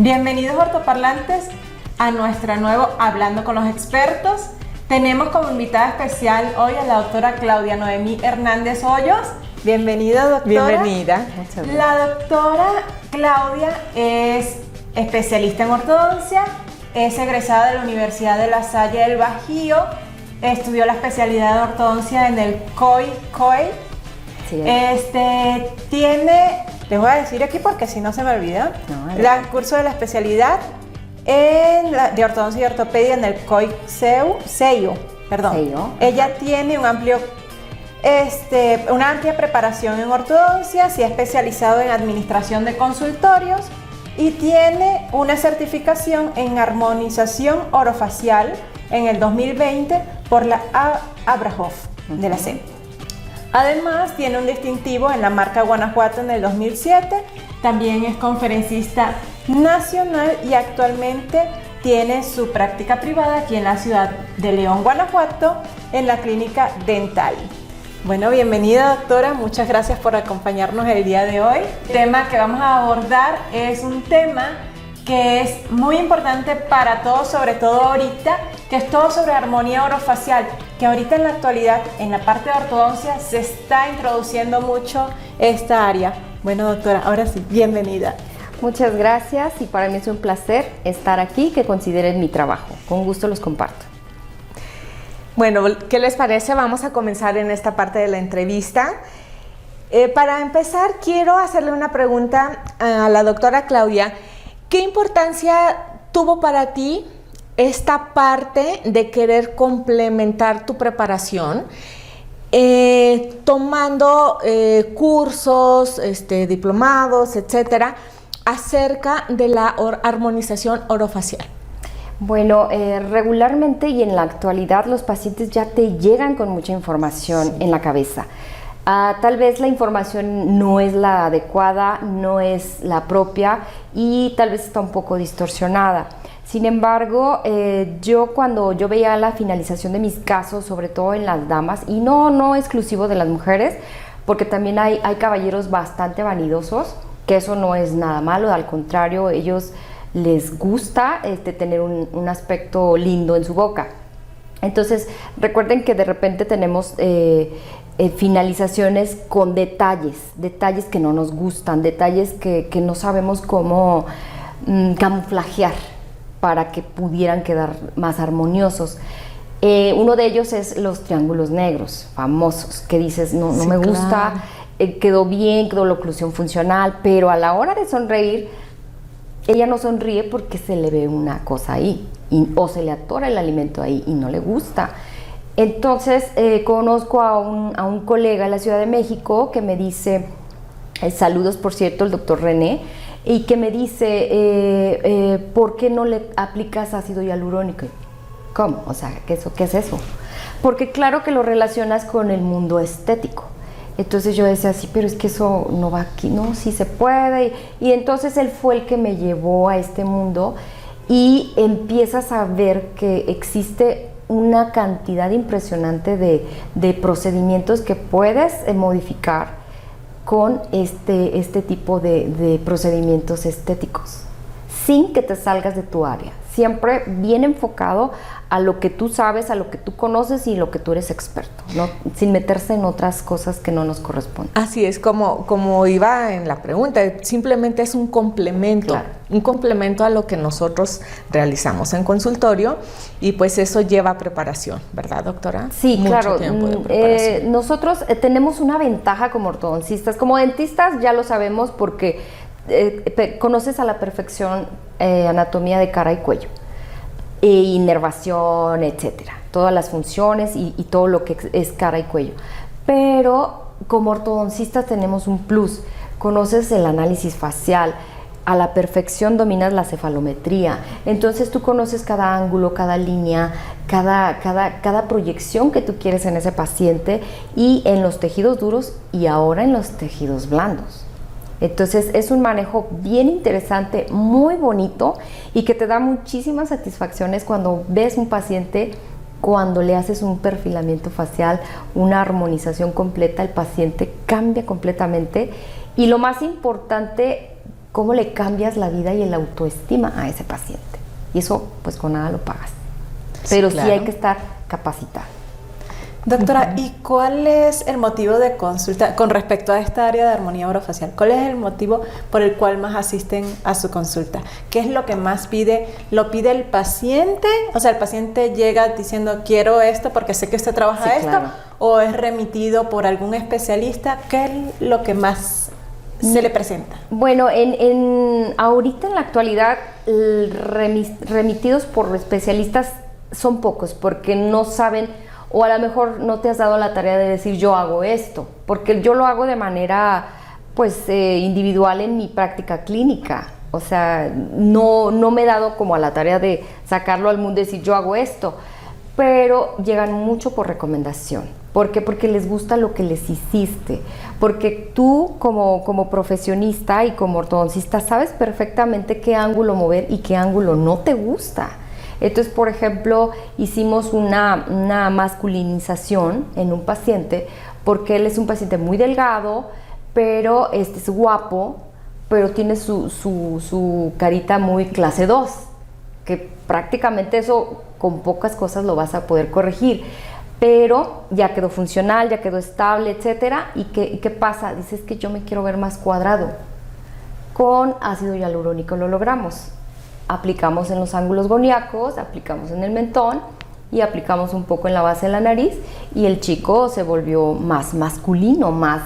Bienvenidos ortoparlantes a nuestro nuevo Hablando con los Expertos. Tenemos como invitada especial hoy a la doctora Claudia Noemí Hernández Hoyos. Bienvenida, doctora. Bienvenida. Muchas gracias. La doctora Claudia es especialista en ortodoncia, es egresada de la Universidad de La Salle del Bajío, estudió la especialidad de ortodoncia en el COI. Sí, Les voy a decir aquí porque si no se me olvida, el curso de la especialidad de ortodoncia y ortopedia en el COI Sello. Ella tiene una amplia preparación en ortodoncia, se ha especializado en administración de consultorios y tiene una certificación en armonización orofacial en el 2020 por la Abrahoff de la CEP. Además, tiene un distintivo en la marca Guanajuato en el 2007. También es conferencista nacional y actualmente tiene su práctica privada aquí en la ciudad de León, Guanajuato, en la clínica Dental. Bueno, bienvenida, doctora. Muchas gracias por acompañarnos el día de hoy. El tema que vamos a abordar es un tema que es muy importante para todos, sobre todo ahorita, que es todo sobre armonía orofacial, que ahorita en la actualidad, en la parte de ortodoncia, se está introduciendo mucho esta área. Bueno, doctora, ahora sí, bienvenida. Muchas gracias y para mí es un placer estar aquí, que consideren mi trabajo. Con gusto los comparto. Bueno, ¿qué les parece? Vamos a comenzar en esta parte de la entrevista. Para empezar, quiero hacerle una pregunta a la doctora Claudia. ¿Qué importancia tuvo para ti esta parte de querer complementar tu preparación, tomando cursos, diplomados, etcétera, acerca de la armonización orofacial? Bueno, regularmente y en la actualidad los pacientes ya te llegan con mucha información en la cabeza. Tal vez la información no es la adecuada, no es la propia y tal vez está un poco distorsionada. Sin embargo, cuando yo veía la finalización de mis casos, sobre todo en las damas, y no exclusivo de las mujeres, porque también hay caballeros bastante vanidosos, que eso no es nada malo, al contrario, ellos les gusta tener un aspecto lindo en su boca. Entonces, recuerden que de repente tenemos finalizaciones con detalles que no nos gustan, detalles que no sabemos cómo camuflajear para que pudieran quedar más armoniosos. Uno de ellos es los triángulos negros, famosos, que dices, no me gusta, quedó bien, quedó la oclusión funcional, pero a la hora de sonreír, ella no sonríe porque se le ve una cosa ahí, o se le atora el alimento ahí y no le gusta. Entonces conozco a un colega en la Ciudad de México que me dice, saludos por cierto, el doctor René, y que me dice, ¿por qué no le aplicas ácido hialurónico? ¿Cómo? O sea, ¿qué es eso? Porque claro que lo relacionas con el mundo estético. Entonces yo decía, sí, pero es que eso no va aquí, no, sí se puede. Y entonces él fue el que me llevó a este mundo y empiezas a ver que existe una cantidad impresionante de procedimientos que puedes modificar con este tipo de procedimientos estéticos, sin que te salgas de tu área, siempre bien enfocado a lo que tú sabes, a lo que tú conoces y lo que tú eres experto, ¿no? Sin meterse en otras cosas que no nos corresponden. Así es, como iba en la pregunta, simplemente es un complemento, claro. Un complemento a lo que nosotros realizamos en consultorio y pues eso lleva preparación, ¿verdad, doctora? Sí, mucho claro. Tiempo de preparación. Nosotros tenemos una ventaja como ortodoncistas, como dentistas ya lo sabemos porque conoces a la perfección anatomía de cara y cuello, inervación, etcétera, todas las funciones y todo lo que es cara y cuello. Pero como ortodoncistas tenemos un plus, conoces el análisis facial, a la perfección dominas la cefalometría, entonces tú conoces cada ángulo, cada línea, cada proyección que tú quieres en ese paciente y en los tejidos duros y ahora en los tejidos blandos. Entonces es un manejo bien interesante, muy bonito y que te da muchísimas satisfacciones cuando ves un paciente, cuando le haces un perfilamiento facial, una armonización completa, el paciente cambia completamente y lo más importante, cómo le cambias la vida y el autoestima a ese paciente. Y eso, pues con nada lo pagas. Pero sí, claro, hay que estar capacitado. Doctora, ¿y cuál es el motivo de consulta con respecto a esta área de armonía orofacial? ¿Cuál es el motivo por el cual más asisten a su consulta? ¿Qué es lo que más pide? ¿Lo pide el paciente? O sea, el paciente llega diciendo, quiero esto porque sé que usted trabaja Sí, esto, claro. ¿o es remitido por algún especialista? ¿Qué es lo que más se le presenta? Bueno, ahorita en la actualidad, remitidos por especialistas son pocos, porque no saben, o a lo mejor no te has dado la tarea de decir yo hago esto, porque yo lo hago de manera pues individual en mi práctica clínica. O sea, no me he dado como a la tarea de sacarlo al mundo y decir yo hago esto, pero llegan mucho por recomendación. ¿Por qué? Porque les gusta lo que les hiciste, porque tú como profesionista y como ortodoncista sabes perfectamente qué ángulo mover y qué ángulo no te gusta. Entonces, por ejemplo, hicimos una masculinización en un paciente porque él es un paciente muy delgado, pero es guapo, pero tiene su carita muy clase 2, que prácticamente eso con pocas cosas lo vas a poder corregir, pero ya quedó funcional, ya quedó estable, etcétera. ¿Y qué pasa? Dices que yo me quiero ver más cuadrado. Con ácido hialurónico lo logramos. Aplicamos en los ángulos goniacos, aplicamos en el mentón y aplicamos un poco en la base de la nariz, y el chico se volvió más masculino, más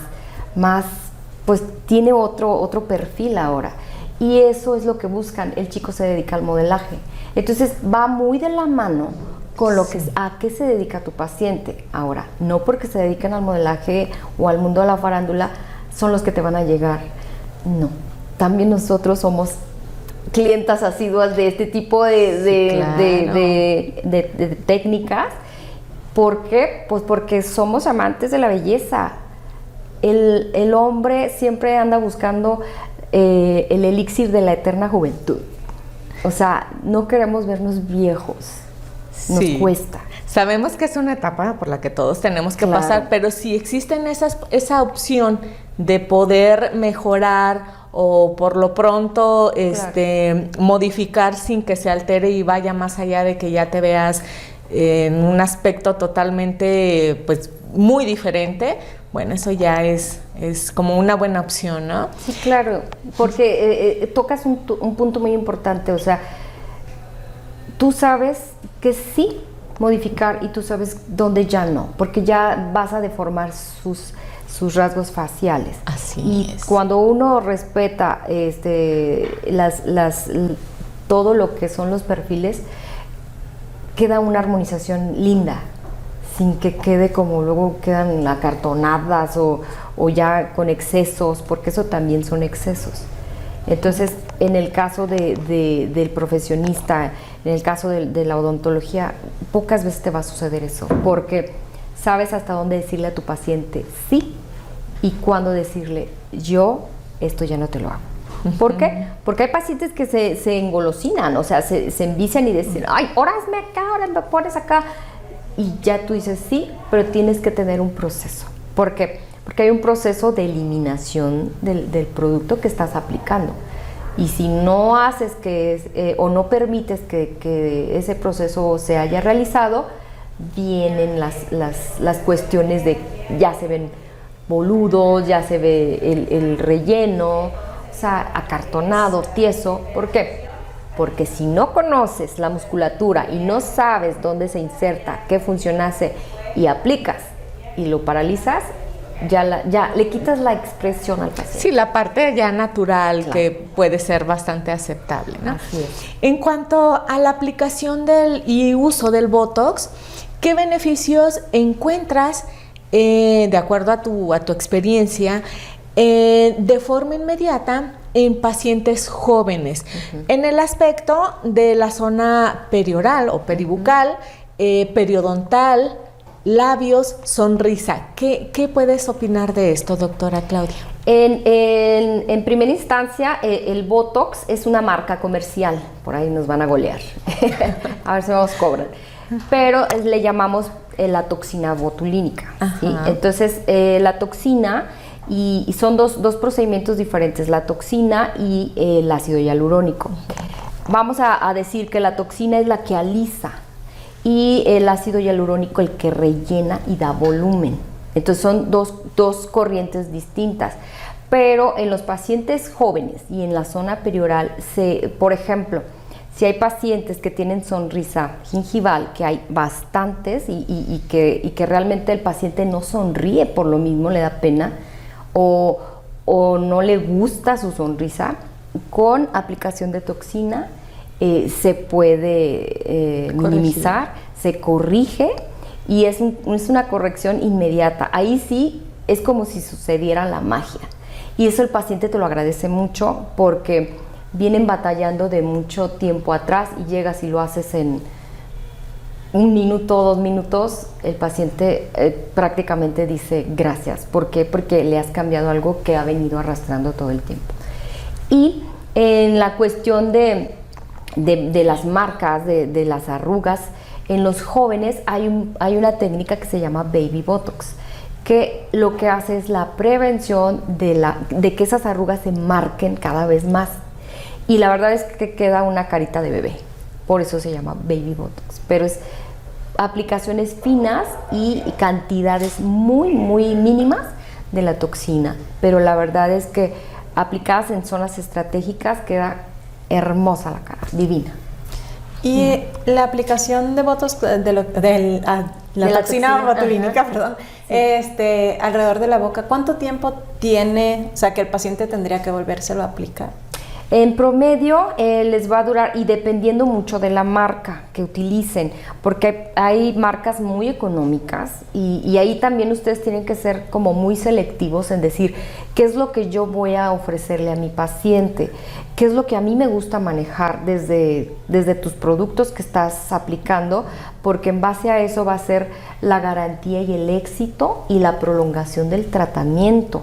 pues tiene otro perfil ahora, y eso es lo que buscan. El chico se dedica al modelaje, entonces va muy de la mano con lo que a qué se dedica tu paciente. Ahora, no porque se dediquen al modelaje o al mundo de la farándula son los que te van a llegar, no, también nosotros somos clientas asiduas de este tipo de técnicas. ¿Por qué? Pues porque somos amantes de la belleza. El hombre siempre anda buscando el elixir de la eterna juventud. O sea, no queremos vernos viejos. Nos cuesta. Sabemos que es una etapa por la que todos tenemos que Claro. pasar, pero si existen esa opción de poder mejorar o por lo pronto modificar sin que se altere y vaya más allá de que ya te veas en un aspecto totalmente pues muy diferente, bueno, eso ya es como una buena opción, ¿no? Sí, claro, porque tocas un punto muy importante. O sea, tú sabes que sí modificar y tú sabes dónde ya no, porque ya vas a deformar sus rasgos faciales. Así es. Cuando uno respeta todo lo que son los perfiles, queda una armonización linda, sin que quede como luego quedan acartonadas o ya con excesos, porque eso también son excesos. Entonces, en el caso del profesionista, en el caso de la odontología, pocas veces te va a suceder eso, porque sabes hasta dónde decirle a tu paciente sí y cuándo decirle yo esto ya no te lo hago. ¿Por qué? Porque hay pacientes que se engolosinan, o sea, se envician y dicen, ay, ahora hazme acá, ahora me pones acá. Y ya tú dices sí, pero tienes que tener un proceso. ¿Por qué? Porque hay un proceso de eliminación del producto que estás aplicando. Y si no haces o no permites que ese proceso se haya realizado, vienen las cuestiones de ya se ven boludos, ya se ve el relleno, o sea, acartonado, tieso. ¿Por qué? Porque si no conoces la musculatura y no sabes dónde se inserta, qué función hace, y aplicas y lo paralizas, ya le quitas la expresión al paciente. Sí, la parte ya natural, Claro, que puede ser bastante aceptable, ¿no? Así es. En cuanto a la aplicación y uso del Botox, ¿qué beneficios encuentras, de acuerdo a tu experiencia, de forma inmediata en pacientes jóvenes? En el aspecto de la zona perioral o peribucal, periodontal, labios, sonrisa. ¿Qué puedes opinar de esto, doctora Claudia? En primera instancia, el Botox es una marca comercial. Por ahí nos van a golear. A ver si nos cobran. Pero le llamamos la toxina botulínica, ¿sí? Entonces, la toxina y son dos procedimientos diferentes, la toxina y el ácido hialurónico. Vamos a decir que la toxina es la que alisa y el ácido hialurónico el que rellena y da volumen. Entonces son dos corrientes distintas. Pero en los pacientes jóvenes y en la zona perioral, por ejemplo, si hay pacientes que tienen sonrisa gingival, que hay bastantes y que realmente el paciente no sonríe por lo mismo, le da pena o no le gusta su sonrisa, con aplicación de toxina se puede minimizar, se corrige y es una corrección inmediata. Ahí sí es como si sucediera la magia. Y eso el paciente te lo agradece mucho porque vienen batallando de mucho tiempo atrás y llegas y lo haces en 1 minuto, 2 minutos, el paciente prácticamente dice gracias. ¿Por qué? Porque le has cambiado algo que ha venido arrastrando todo el tiempo. Y en la cuestión de las marcas, de las arrugas, en los jóvenes hay una técnica que se llama Baby Botox, que lo que hace es la prevención de que esas arrugas se marquen cada vez más. Y la verdad es que queda una carita de bebé, por eso se llama Baby Botox. Pero es aplicaciones finas y cantidades muy, muy mínimas de la toxina. Pero la verdad es que aplicadas en zonas estratégicas queda hermosa la cara, divina. Y la aplicación de Botox, la toxina botulínica, perdón, sí. Alrededor de la boca, ¿cuánto tiempo tiene, o sea, que el paciente tendría que volvérselo a aplicar? En promedio les va a durar, y dependiendo mucho de la marca que utilicen, porque hay marcas muy económicas y ahí también ustedes tienen que ser como muy selectivos en decir qué es lo que yo voy a ofrecerle a mi paciente, qué es lo que a mí me gusta manejar desde tus productos que estás aplicando, porque en base a eso va a ser la garantía y el éxito y la prolongación del tratamiento,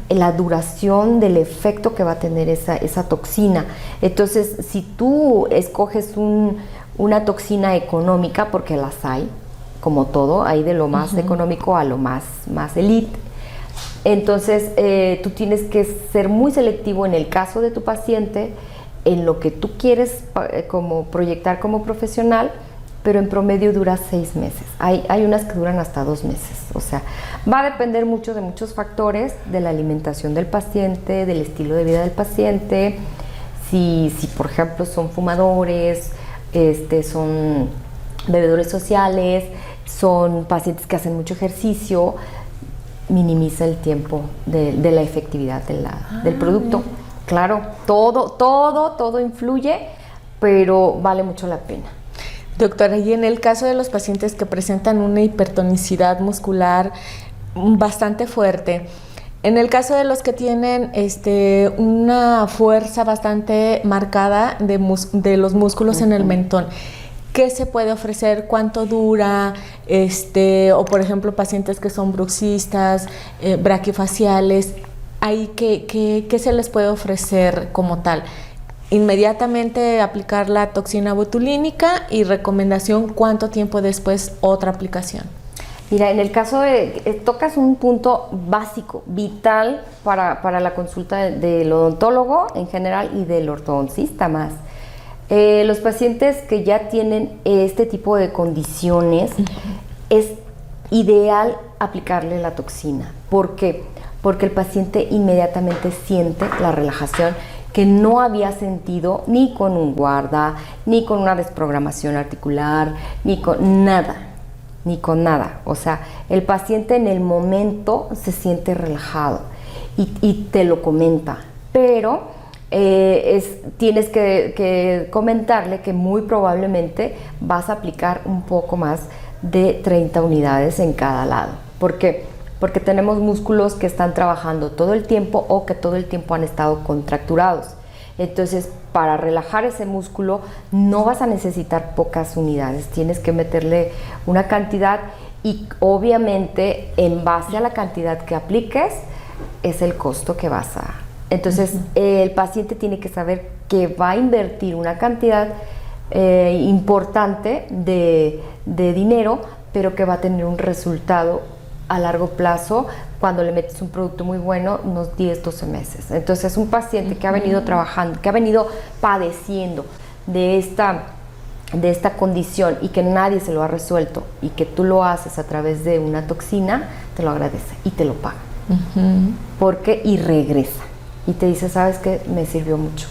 la duración del efecto que va a tener esa toxina. Entonces, si tú escoges una toxina económica, porque las hay, como todo, hay de lo más económico a lo más elite, entonces tú tienes que ser muy selectivo en el caso de tu paciente, en lo que tú quieres como proyectar como profesional, pero en promedio dura 6 meses. Hay unas que duran hasta 2 meses. O sea, va a depender mucho de muchos factores, de la alimentación del paciente, del estilo de vida del paciente, si por ejemplo son fumadores, son bebedores sociales, son pacientes que hacen mucho ejercicio, minimiza el tiempo de la efectividad del producto. Bien. Claro, todo influye, pero vale mucho la pena. Doctora, y en el caso de los pacientes que presentan una hipertonicidad muscular bastante fuerte, en el caso de los que tienen una fuerza bastante marcada de los músculos en el mentón, ¿qué se puede ofrecer? ¿Cuánto dura? O por ejemplo, pacientes que son bruxistas, braquifaciales, ¿qué se les puede ofrecer como tal? Inmediatamente aplicar la toxina botulínica y recomendación, ¿cuánto tiempo después otra aplicación? Mira, en el caso tocas un punto básico, vital para la consulta del odontólogo en general y del ortodoncista más. Los pacientes que ya tienen este tipo de condiciones, es ideal aplicarle la toxina. ¿Por qué? Porque el paciente inmediatamente siente la relajación que no había sentido ni con un guarda, ni con una desprogramación articular, ni con nada. O sea, el paciente en el momento se siente relajado y te lo comenta, pero tienes que comentarle que muy probablemente vas a aplicar un poco más de 30 unidades en cada lado. ¿Por qué? Porque tenemos músculos que están trabajando todo el tiempo o que todo el tiempo han estado contracturados. Entonces, para relajar ese músculo no vas a necesitar pocas unidades, tienes que meterle una cantidad y obviamente en base a la cantidad que apliques es el costo que vas a... Entonces, el paciente tiene que saber que va a invertir una cantidad importante de dinero, pero que va a tener un resultado a largo plazo cuando le metes un producto muy bueno, unos 10, 12 meses. Entonces es un paciente que ha venido trabajando, que ha venido padeciendo de esta condición y que nadie se lo ha resuelto y que tú lo haces a través de una toxina, te lo agradece y te lo paga. Porque y regresa y te dice, ¿sabes qué? Me sirvió mucho,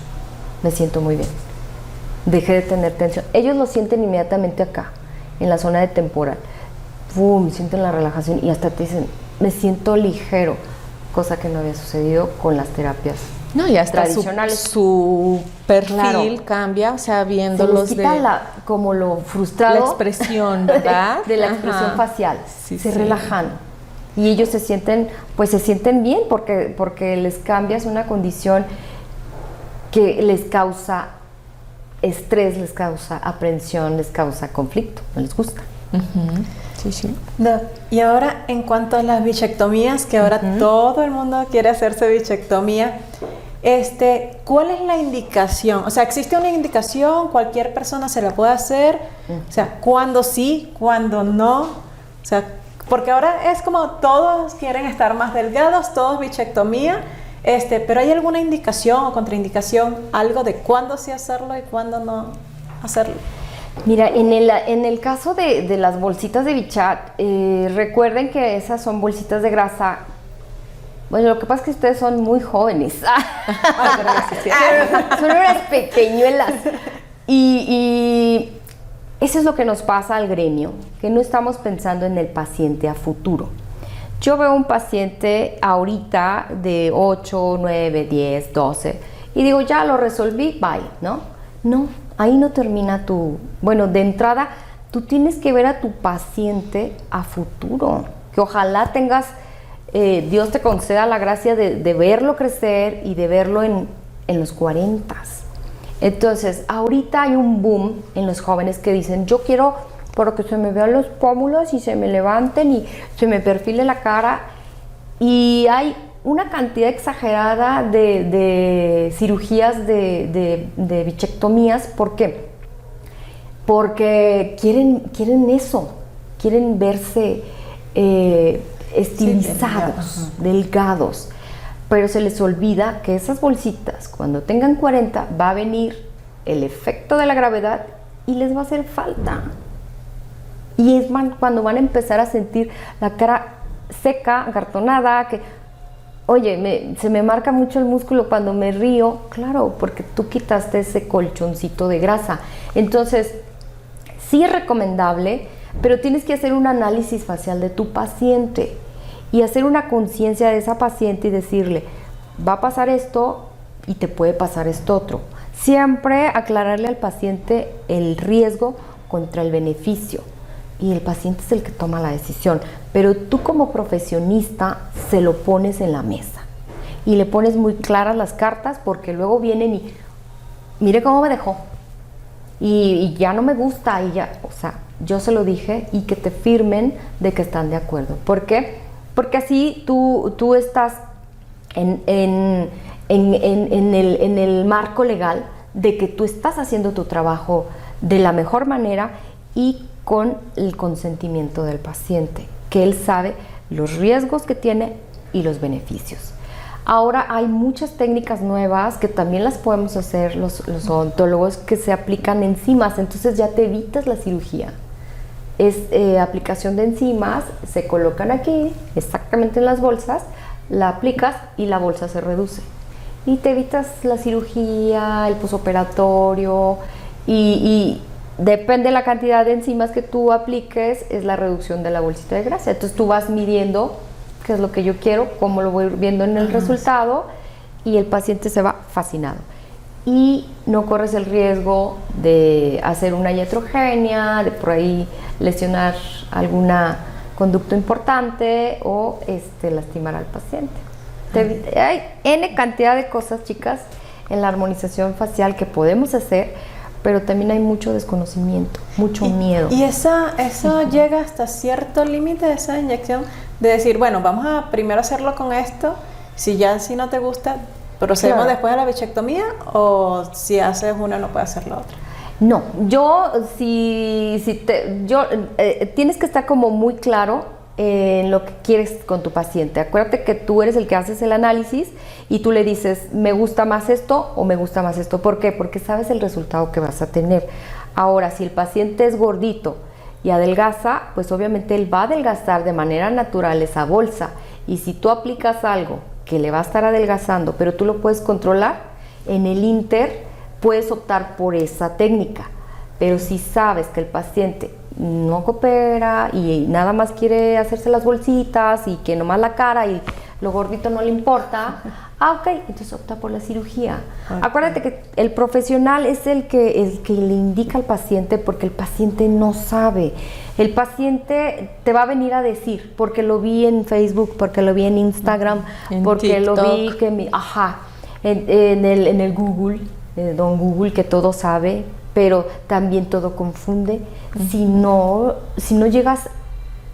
me siento muy bien, dejé de tener tensión. Ellos lo sienten inmediatamente acá, en la zona de temporal. ¡Pum! Sienten la relajación y hasta te dicen, me siento ligero, cosa que no había sucedido con las terapias No, y hasta tradicionales. su perfil Claro. cambia, o sea, Se les viéndolos quita como lo frustrado, la expresión, ¿verdad? de la expresión Ajá. facial, Sí, se sí. relajan y ellos se sienten bien porque les cambias una condición que les causa estrés, les causa aprensión, les causa conflicto, no les gusta. Sí, sí. Doc, y ahora en cuanto a las bichectomías, que ahora todo el mundo quiere hacerse bichectomía, ¿cuál es la indicación? O sea, ¿existe una indicación? ¿Cualquier persona se la puede hacer? O sea, ¿cuándo sí? ¿Cuándo no? O sea, porque ahora es como todos quieren estar más delgados, todos bichectomía, pero ¿hay alguna indicación o contraindicación, algo de cuándo sí hacerlo y cuándo no hacerlo? Mira, en el caso de las bolsitas de Bichat, recuerden que esas son bolsitas de grasa. Bueno, lo que pasa es que ustedes son muy jóvenes. Son unas pequeñuelas. Y eso es lo que nos pasa al gremio, que no estamos pensando en el paciente a futuro. Yo veo un paciente ahorita de 8, 9, 10, 12 y digo, ya lo resolví, bye, ¿no? No, ahí no termina bueno, de entrada, tú tienes que ver a tu paciente a futuro, que ojalá tengas, Dios te conceda la gracia de verlo crecer y de verlo en los 40. Entonces, ahorita hay un boom en los jóvenes que dicen, yo quiero para que se me vean los pómulos y se me levanten y se me perfile la cara. Y hay una cantidad exagerada de cirugías de bichectomías. ¿Por qué? Porque quieren eso, quieren verse estilizados, delgados. Pero se les olvida que esas bolsitas, cuando tengan 40, va a venir el efecto de la gravedad y les va a hacer falta. Y es cuando van a empezar a sentir la cara seca, acartonada, que, oye, se me marca mucho el músculo cuando me río. Claro, porque tú quitaste ese colchoncito de grasa. Entonces, sí es recomendable, pero tienes que hacer un análisis facial de tu paciente y hacer una conciencia de esa paciente y decirle, va a pasar esto y te puede pasar esto otro. Siempre aclararle al paciente el riesgo contra el beneficio. Y el paciente es el que toma la decisión, pero tú como profesionista se lo pones en la mesa y le pones muy claras las cartas, porque luego vienen y mire cómo me dejó y ya no me gusta y ya, o sea, yo se lo dije y que te firmen de que están de acuerdo. ¿Por qué? Porque así tú estás en el marco legal de que tú estás haciendo tu trabajo de la mejor manera y con el consentimiento del paciente, que él sabe los riesgos que tiene y los beneficios. Ahora hay muchas técnicas nuevas que también las podemos hacer los odontólogos, que se aplican enzimas, entonces ya te evitas la cirugía. Es aplicación de enzimas, se colocan aquí, exactamente en las bolsas, la aplicas y la bolsa se reduce. Y te evitas la cirugía, el posoperatorio y depende de la cantidad de enzimas que tú apliques, es la reducción de la bolsita de grasa. Entonces tú vas midiendo qué es lo que yo quiero, cómo lo voy viendo en el resultado, y el paciente se va fascinado. Y no corres el riesgo de hacer una iatrogenia, de por ahí lesionar alguna conducto importante o lastimar al paciente. Hay N cantidad de cosas, chicas, en la armonización facial que podemos hacer, pero también hay mucho desconocimiento, mucho miedo. Y eso llega hasta cierto límite, esa inyección, de decir, bueno, vamos a primero hacerlo con esto, si no te gusta, procedemos después de la bichectomía, o si haces una no puedes hacer la otra. No, tienes que estar como muy claro en lo que quieres con tu paciente. Acuérdate que tú eres el que haces el análisis y tú le dices, me gusta más esto o me gusta más esto. ¿Por qué? Porque sabes el resultado que vas a tener. Ahora, si el paciente es gordito y adelgaza, pues obviamente él va a adelgazar de manera natural esa bolsa. Y si tú aplicas algo que le va a estar adelgazando, pero tú lo puedes controlar, en el inter puedes optar por esa técnica. Pero si sabes que el paciente no coopera y nada más quiere hacerse las bolsitas y que nomás la cara y lo gordito no le importa, ok, entonces opta por la cirugía. Okay. Acuérdate que el profesional es el que le indica al paciente, porque el paciente no sabe. El paciente te va a venir a decir, porque lo vi en Facebook, porque lo vi en Instagram, porque TikTok. Lo vi en el Google, don Google, que todo sabe, pero también todo confunde. Si no llegas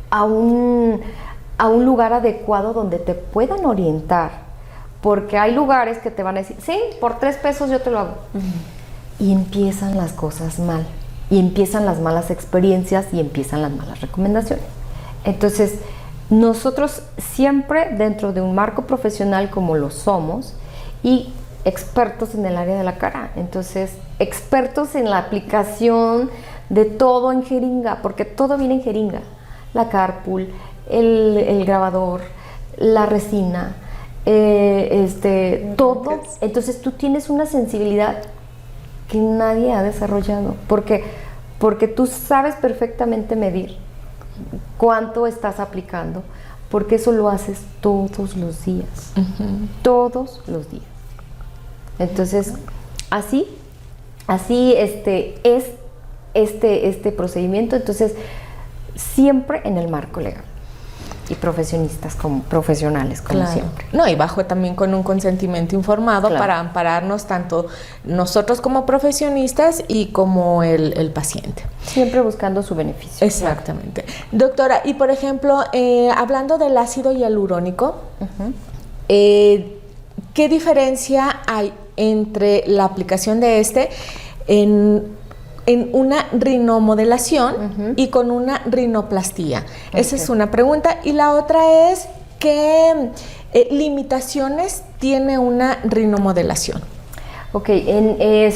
a un lugar adecuado donde te puedan orientar, porque hay lugares que te van a decir, sí, por 3 pesos yo te lo hago. Y empiezan las cosas mal, y empiezan las malas experiencias, y empiezan las malas recomendaciones. Entonces, nosotros siempre dentro de un marco profesional como lo somos, y expertos en el área de la cara, entonces expertos en la aplicación de todo en jeringa, porque todo viene en jeringa, la carpool, el grabador, la resina, todo. Entonces tú tienes una sensibilidad que nadie ha desarrollado, porque tú sabes perfectamente medir cuánto estás aplicando, porque eso lo haces todos los días, todos los días. Entonces, así es este procedimiento. Entonces, siempre en el marco legal y profesionales como siempre. No, y bajo también con un consentimiento informado, claro, para ampararnos tanto nosotros como profesionistas y como el paciente. Siempre buscando su beneficio. Exactamente. Claro. Doctora, y por ejemplo, hablando del ácido hialurónico, ¿qué diferencia hay entre la aplicación de en una rinomodelación y con una rinoplastía? Esa es una pregunta. Y la otra es, ¿qué limitaciones tiene una rinomodelación? Ok,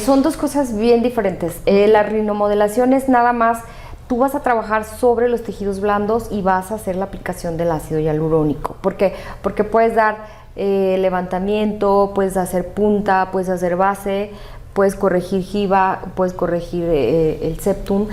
son dos cosas bien diferentes. La rinomodelación es nada más, tú vas a trabajar sobre los tejidos blandos y vas a hacer la aplicación del ácido hialurónico. ¿Por qué? Porque puedes dar levantamiento, puedes hacer punta, puedes hacer base, puedes corregir giba, puedes corregir el septum,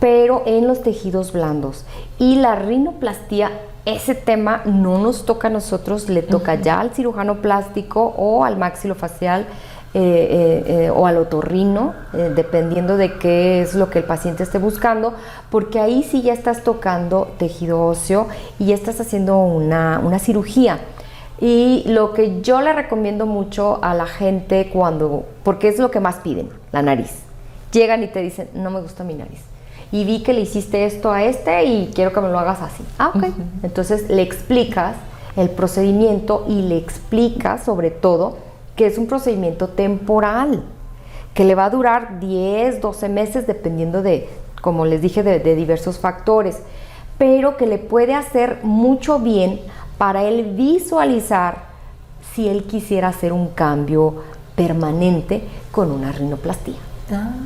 pero en los tejidos blandos. Y la rinoplastía, ese tema no nos toca a nosotros, le toca ya al cirujano plástico o al maxilofacial o al otorrino, dependiendo de qué es lo que el paciente esté buscando, porque ahí sí ya estás tocando tejido óseo y ya estás haciendo una cirugía. Y lo que yo le recomiendo mucho a la gente porque es lo que más piden, la nariz. Llegan y te dicen, no me gusta mi nariz. Y vi que le hiciste esto a y quiero que me lo hagas así. Ok. Entonces le explicas el procedimiento y le explicas sobre todo que es un procedimiento temporal, que le va a durar 10, 12 meses dependiendo de, como les dije, de diversos factores, pero que le puede hacer mucho bien para él visualizar si él quisiera hacer un cambio permanente con una rinoplastía.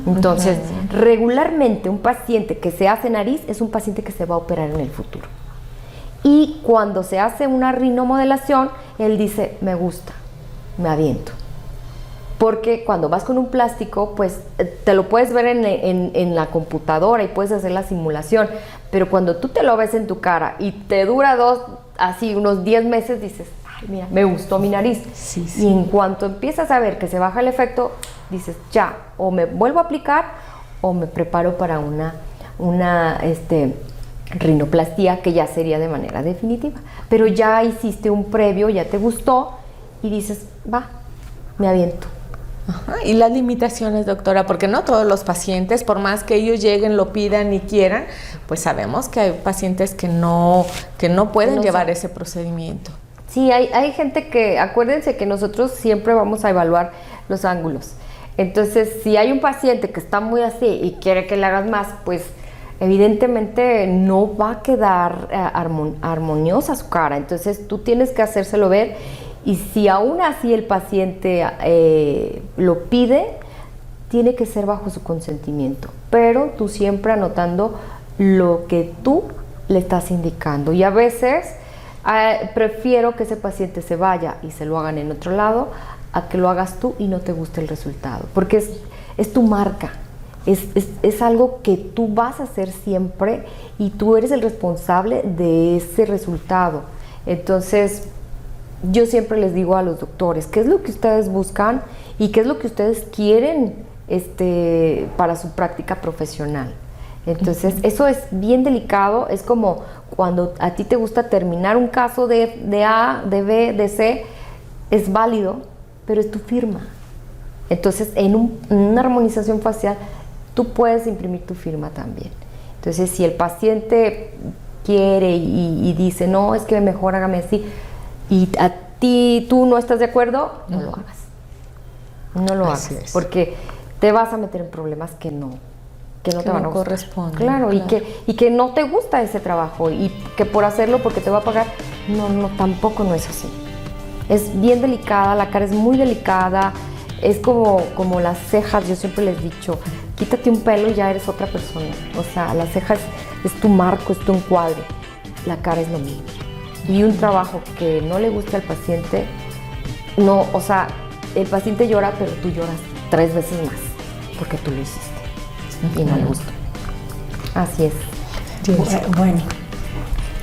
Entonces, regularmente un paciente que se hace nariz es un paciente que se va a operar en el futuro. Y cuando se hace una rinomodelación, él dice, me gusta, me aviento. Porque cuando vas con un plástico, pues te lo puedes ver en la computadora y puedes hacer la simulación, pero cuando tú te lo ves en tu cara y te dura unos 10 meses, dices, ay, mira, me gustó mi nariz. Sí. Y en cuanto empiezas a ver que se baja el efecto, dices, ya, o me vuelvo a aplicar o me preparo para una rinoplastía, que ya sería de manera definitiva. Pero ya hiciste un previo, ya te gustó y dices, va, me aviento. Y las limitaciones, doctora, porque no todos los pacientes, por más que ellos lleguen, lo pidan y quieran, pues sabemos que hay pacientes que no pueden llevar ese procedimiento. Sí, hay gente que, acuérdense que nosotros siempre vamos a evaluar los ángulos. Entonces, si hay un paciente que está muy así y quiere que le hagas más, pues evidentemente no va a quedar armoniosa su cara. Entonces tú tienes que hacérselo ver, y si aún así el paciente lo pide, tiene que ser bajo su consentimiento, pero tú siempre anotando lo que tú le estás indicando. Y a veces prefiero que ese paciente se vaya y se lo hagan en otro lado, a que lo hagas tú y no te guste el resultado, porque es tu marca, es algo que tú vas a hacer siempre y tú eres el responsable de ese resultado. Entonces yo siempre les digo a los doctores, ¿qué es lo que ustedes buscan y qué es lo que ustedes quieren para su práctica profesional? Entonces eso es bien delicado. Es como cuando a ti te gusta terminar un caso de A, de B, de C, es válido, pero es tu firma. Entonces en una armonización facial tú puedes imprimir tu firma también. Entonces si el paciente quiere y dice, no, es que mejor hágame así, y a ti tú no estás de acuerdo, no lo hagas. No lo hagas, porque te vas a meter en problemas que no te van a gustar. Claro, y que no te gusta ese trabajo, y que por hacerlo porque te va a pagar, no, tampoco no es así. Es bien delicada, la cara es muy delicada, es como las cejas. Yo siempre les he dicho, quítate un pelo y ya eres otra persona. O sea, las cejas es tu marco, es tu encuadre. La cara es lo mismo. Y un trabajo que no le gusta al paciente, no, o sea, el paciente llora, pero tú lloras 3 veces más, porque tú lo hiciste y no le gustó. Así es. Bueno,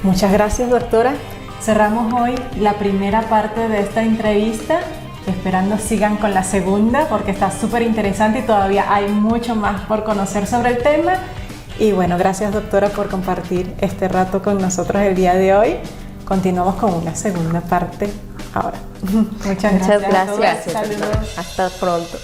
muchas gracias, doctora. Cerramos hoy la primera parte de esta entrevista, esperando sigan con la segunda, porque está súper interesante y todavía hay mucho más por conocer sobre el tema. Y bueno, gracias, doctora, por compartir este rato con nosotros el día de hoy. Continuamos con una segunda parte ahora. Muchas gracias. Muchas gracias. Saludos. Hasta pronto.